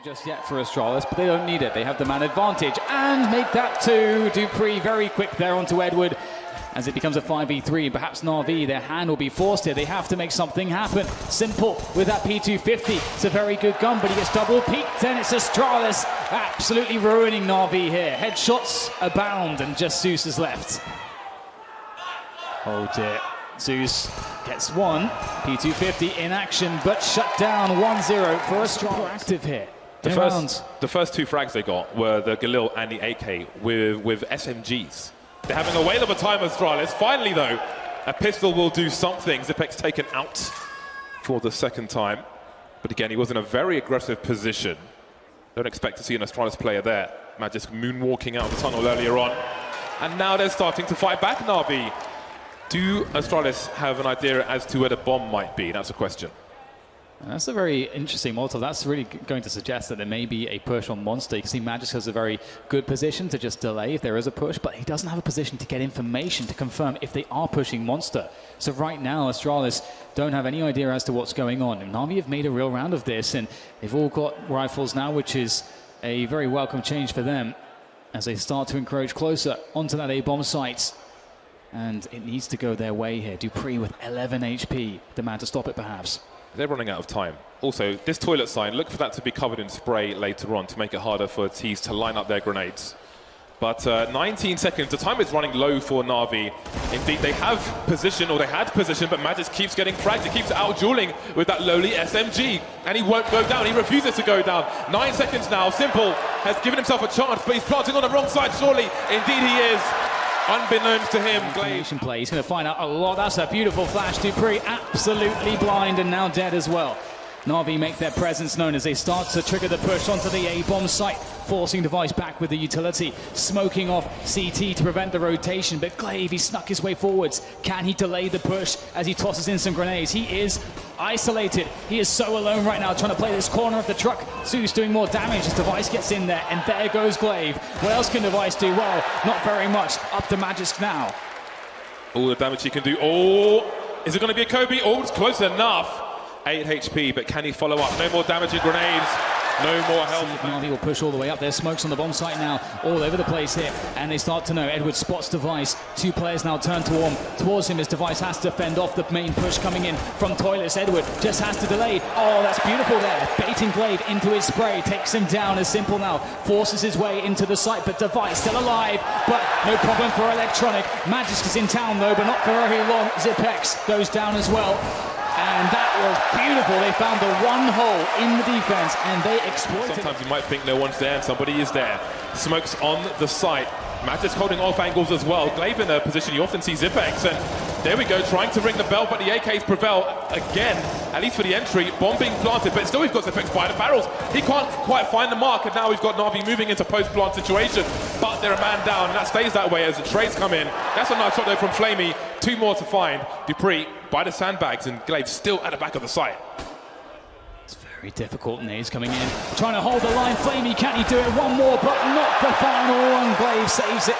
Just yet for Astralis, but they don't need it. They have the man advantage and make that two. dupreeh very quick there onto Edward as it becomes a 5v3. Perhaps NaVi, their hand will be forced here. They have to make something happen. Simple with that P250. It's a very good gun, but he gets double peaked and it's Astralis absolutely ruining NaVi here. Headshots abound and just Zeus is left. Oh dear. Zeus gets one. P250 in action, but shut down 1-0 for Astralis. Active here. The first two frags they got were the Galil and the AK with SMGs. They're having a whale of a time, Astralis. Finally, though, a pistol will do something. Xyp9x taken out for the second time. But again, he was in a very aggressive position. Don't expect to see an Astralis player there. Magisk moonwalking out of the tunnel earlier on. And now they're starting to fight back, NaVi. Do Astralis have an idea as to where the bomb might be? That's a question. That's a very interesting model. That's really going to suggest that there may be a push on Monster. You can see Magisk has a very good position to just delay if there is a push, but he doesn't have a position to get information to confirm if they are pushing Monster. So right now, Astralis don't have any idea as to what's going on. And NaVi have made a real round of this, and they've all got rifles now, which is a very welcome change for them as they start to encroach closer onto that A-bomb site. And it needs to go their way here. dupreeh with 11 HP, the man to stop it perhaps. They're running out of time. Also, this toilet sign, look for that to be covered in spray later on to make it harder for teams to line up their grenades. But 19 seconds, the time is running low for NaVi. Indeed, they have position, or they had position, but Magisk keeps getting fragged. He keeps out-dueling with that lowly SMG, and he won't go down. He refuses to go down. 9 seconds now. Simple has given himself a chance, but he's planting on the wrong side, surely. Indeed, he is. Unbeknownst to him, play. He's going to find out a lot. That's a beautiful flash. dupreeh absolutely blind and now dead as well. NaVi make their presence known as they start to trigger the push onto the A-bomb site, forcing Device back with the utility, smoking off CT to prevent the rotation, but Glaive, he snuck his way forwards. Can he delay the push as he tosses in some grenades? He is isolated. He is so alone right now trying to play this corner of the truck. Zeus doing more damage as Device gets in there, and there goes Glaive. What else can Device do? Well, not very much. Up to Magisk now. All the damage he can do. Oh, is it going to be a Kobe? Oh, it's close enough. 8 HP, but can he follow up? No more damaging grenades, no more health. NaVi will push all the way up. There's smokes on the bomb site now, all over the place here, and they start to know. Edward spots Device. Two players now turn towards him as Device has to fend off the main push coming in from Toilets. Edward just has to delay. Oh, that's beautiful there. Baiting Glaive into his spray, takes him down as Simple now, forces his way into the site, but Device still alive, but no problem for Electronic. Magisk is in town though, but not for very long. Xyp9x goes down as well. And that was beautiful. They found the one hole in the defense and they exploited. Sometimes you might think no one's there and somebody is there. Smokes on the site. Magisk holding off angles as well. Glaive in a position you often see Xyp9x, and there we go, trying to ring the bell, but the AKs prevail again, at least for the entry. Bomb being planted, but still we've got Xyp9x by the barrels. He can't quite find the mark, and now we've got NaVi moving into post-plant situation, but they're a man down, and that stays that way as the trades come in. That's a nice shot there from Flamey. Two more to find. dupreeh by the sandbags, and Glaive still at the back of the site. Very difficult. Nades coming in, trying to hold the line. Flamey, can he do it? One more, but not the final one. Glaive saves it.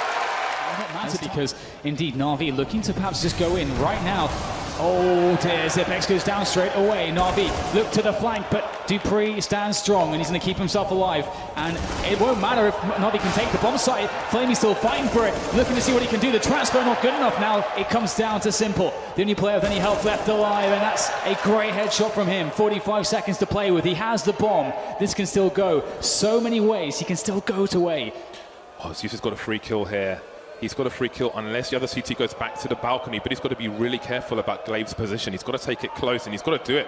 Not matter because indeed NaVi looking to perhaps just go in right now. Oh dear, Xyp9x goes down straight away. NaVi look to the flank, but dupreeh stands strong and he's going to keep himself alive. And it won't matter if NaVi can take the bomb site. Flamey's still fighting for it, looking to see what he can do. The transfer not good enough now. It comes down to Simple, the only player with any health left alive, and that's a great headshot from him. 45 seconds to play with. He has the bomb. This can still go so many ways. He can still go to A. Oh, Zeus has got a free kill here. He's got a free kill unless the other CT goes back to the balcony, but he's got to be really careful about Glaive's position. He's got to take it close, and he's got to do it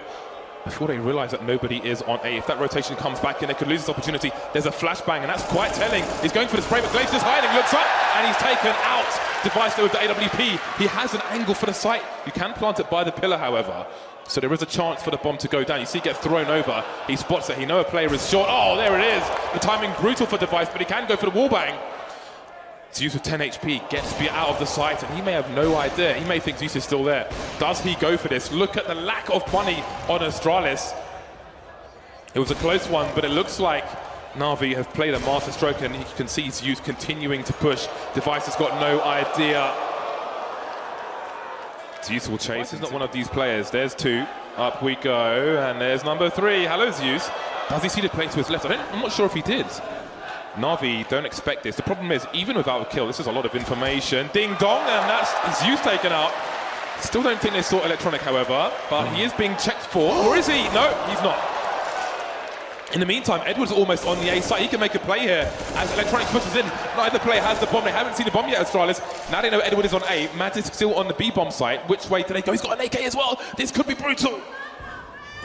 before they realise that nobody is on A. If that rotation comes back in, they could lose this opportunity. There's a flashbang, and that's quite telling. He's going for the spray, but Glaive's just hiding, looks up, and he's taken out. Device there with the AWP. He has an angle for the site. You can plant it by the pillar, however. So there is a chance for the bomb to go down. You see it gets thrown over. He spots it. He knows a player is short. Oh, there it is. The timing brutal for Device, but he can go for the wallbang. Zeus with 10 HP gets Spear out of the site, and he may have no idea. He may think Zeus is still there. Does he go for this? Look at the lack of money on Astralis. It was a close one, but it looks like NaVi have played a master stroke, and you can see Zeus continuing to push. Device has got no idea. Zeus will chase. He's not one of these players. There's two. Up we go, and there's number 3. Hello, Zeus. Does he see the play to his left? I'm not sure if he did. NaVi don't expect this. The problem is, even without a kill, this is a lot of information. Ding dong, and that's Zeus taken out. Still don't think they saw Electronic, however, but he is being checked for. Or is he? No, he's not. In the meantime, Edward's almost on the A side. He can make a play here as Electronic pushes in. Neither player has the bomb. They haven't seen the bomb yet, Astralis. Now they know Edward is on A. Magic still on the B bomb site. Which way do they go? He's got an AK as well. This could be brutal.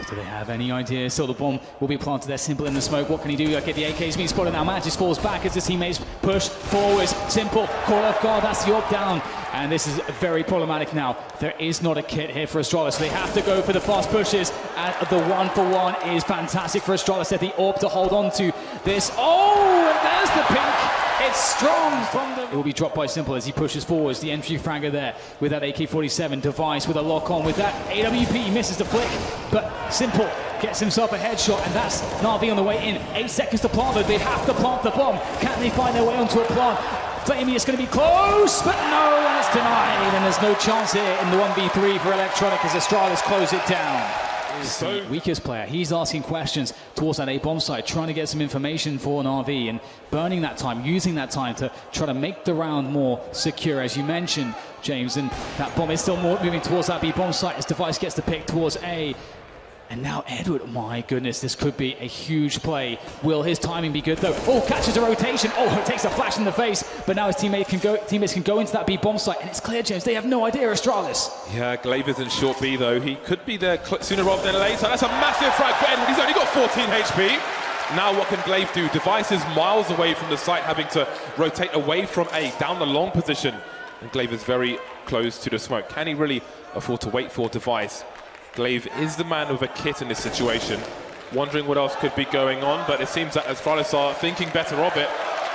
Do they have any idea? Still the bomb will be planted there. Simple in the smoke. What can he do? Okay, the AK's being spotted now. Magis falls back as his teammates push forwards. Simple caught off guard. That's the AWP down. And this is very problematic now. There is not a kit here for Astralis, so they have to go for the fast pushes. And the 1-for-1 is fantastic for Astralis. They have the AWP to hold on to this. Oh, and there's the pink. It's strong from the... It will be dropped by Simple as he pushes forwards. The entry fragger there with that AK-47 device with a lock-on with that AWP. Misses the flick, but Simple gets himself a headshot, and that's NaVi on the way in. 8 seconds to plant though. They have to plant the bomb. Can they find their way onto a plant? FACEIT is going to be close, but no, and it's denied. And there's no chance here in the 1v3 for Electronic as Astralis close it down. So weakest player, he's asking questions towards that A bomb site, trying to get some information for NaVi and burning that time, using that time to try to make the round more secure, as you mentioned, James. And that bomb is still moving towards that B bomb site as Device gets the pick towards A. And now Edward, my goodness, this could be a huge play. Will his timing be good though? Oh, catches a rotation. Oh, it takes a flash in the face. But now his teammates can go into that B bomb site, and it's clear, James. They have no idea, Astralis. Yeah, Glaive is in short B though. He could be there sooner rather than later. That's a massive frag for Edward. He's only got 14 HP. Now what can Glaive do? Device is miles away from the site, having to rotate away from A, down the long position. And Glaive is very close to the smoke. Can he really afford to wait for Device? Glaive is the man with a kit in this situation. Wondering what else could be going on, but it seems that Astralis are thinking better of it,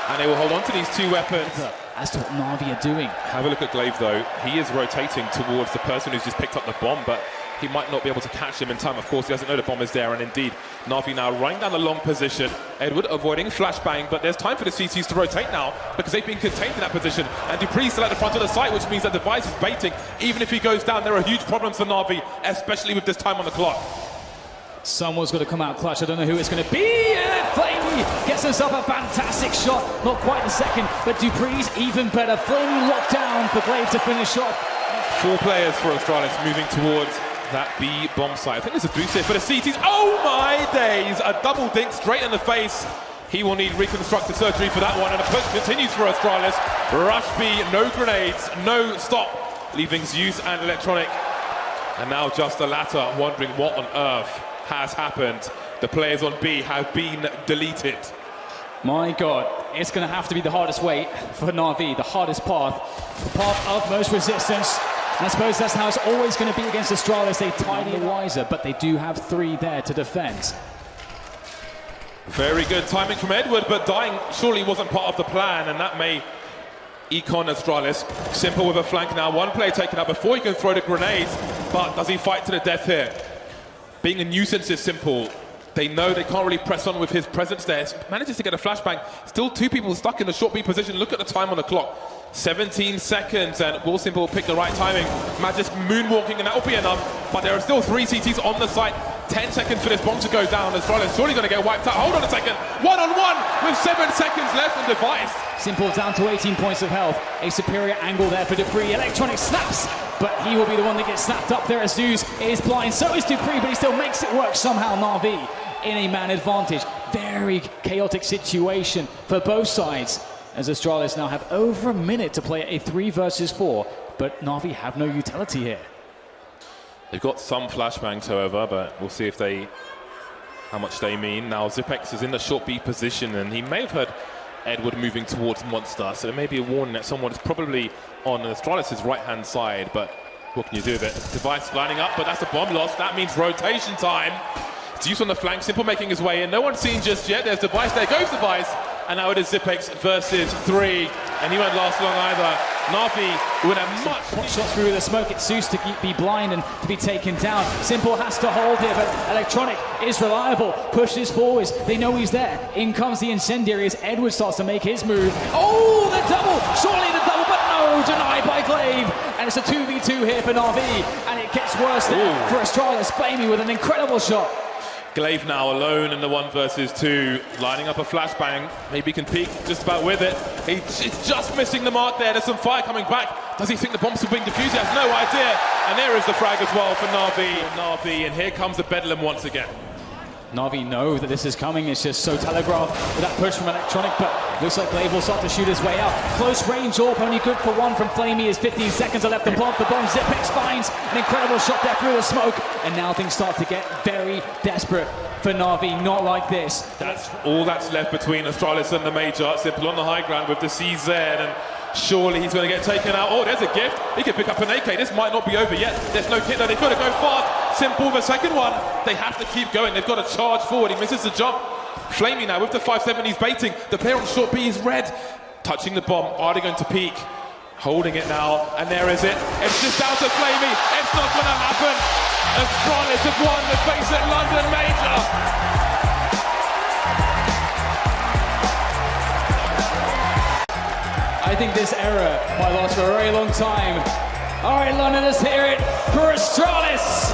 and they will hold on to these 2 weapons. As to what NaVi are doing. Have a look at Glaive though. He is rotating towards the person who's just picked up the bomb, but he might not be able to catch him in time. Of course, he doesn't know the bomb is there, and indeed, NaVi now running down the long position. Edward avoiding flashbang, but there's time for the CTs to rotate now because they've been contained in that position. And Dupree's still at the front of the site, which means that Device is baiting. Even if he goes down, there are huge problems for NaVi, especially with this time on the clock. Someone's got to come out clutch. I don't know who it's going to be. FACEIT gets himself a fantastic shot. Not quite the second, but Dupree's even better. FACEIT locked down for Glaive to finish off. 4 players for Astralis moving towards that B bomb site. I think there's a boost here for the CTs. Oh my days! A double dink straight in the face. He will need reconstructive surgery for that one, and the push continues for Astralis. Rush B, no grenades, no stop, leaving Zeus and Electronic. And now just the latter, wondering what on earth has happened. The players on B have been deleted. My God, it's going to have to be the hardest way for NaVi, the hardest path, the path of most resistance. And I suppose that's how it's always going to be against Astralis. They tidy wiser, but they do have 3 there to defend. Very good timing from Edward, but dying surely wasn't part of the plan, and that may econ Astralis. Simple with a flank now. 1 player taken out before he can throw the grenades, but does he fight to the death here? Being a nuisance is Simple. They know they can't really press on with his presence there. Manages to get a flashbang. Still 2 people stuck in the short B position. Look at the time on the clock. 17 seconds, and will Simple pick the right timing. Magis moonwalking, and that will be enough. But there are still 3 CTs on the site. 10 seconds for this bomb to go down. Astralis surely going to get wiped out. Hold on a second. 1-on-1 with 7 seconds left on Device. Simple down to 18 points of health. A superior angle there for Dupree. Electronic snaps, but he will be the one that gets snapped up there as Zeus is blind. So is Dupree, but he still makes it work somehow. NaVi in a man advantage. Very chaotic situation for both sides, as Astralis now have over a minute to play a 3 versus 4, but NaVi have no utility here. They've got some flashbangs, however, but we'll see if how much they mean. Now Zipex is in the short B position, and he may have heard Edward moving towards Monster, so there may be a warning that someone is probably on Astralis' right-hand side, but what can you do with it? Device lining up, but that's a bomb loss. That means rotation time. Zeus on the flank, Simple making his way in. No one's seen just yet. There's Device, there goes Device. And now it is Zipex versus 3. And he won't last long either. NaVi with a much shot through the smoke. It's Zeus to be blind and to be taken down. Simple has to hold here, but Electronic is reliable. Pushes forwards. They know he's there. In comes the incendiary as Edward starts to make his move. Oh, the double! Surely the double, but no! Denied by Glaive. And it's a 2v2 here for NaVi. And it gets worse there for Astralis. FACEIT with an incredible shot. Glaive now alone in the 1 versus 2, lining up a flashbang. Maybe can peek just about with it. He's just missing the mark there. There's some fire coming back. Does he think the bombs are being defused? He has no idea. And there is the frag as well for NaVi. And here comes the Bedlam once again. NaVi know that this is coming. It's just so telegraphed with that push from Electronic, but looks like Glaive will start to shoot his way out. Close range AWP, only good for 1 from Flamey as 15 seconds are left to plant the bomb. Zipex finds an incredible shot there through the smoke, and now things start to get very desperate for NaVi. Not like this. That's all that's left between Astralis and the Major. Simple on the high ground with the CZ, and surely he's going to get taken out. Oh, there's a gift. He can pick up an AK. This might not be over yet. There's no kit though. They've got to go fast. Simple, the second one. They have to keep going. They've got to charge forward. He misses the jump. Flamey now with the 5-7. He's baiting. The player on short B is red. Touching the bomb. Are they going to peek? Holding it now. And there is it. It's just down to Flamey. It's not going to happen. Astralis have won the FACEIT London Major. I think this era might last for a very long time. All right, London, let's hear it for Astralis.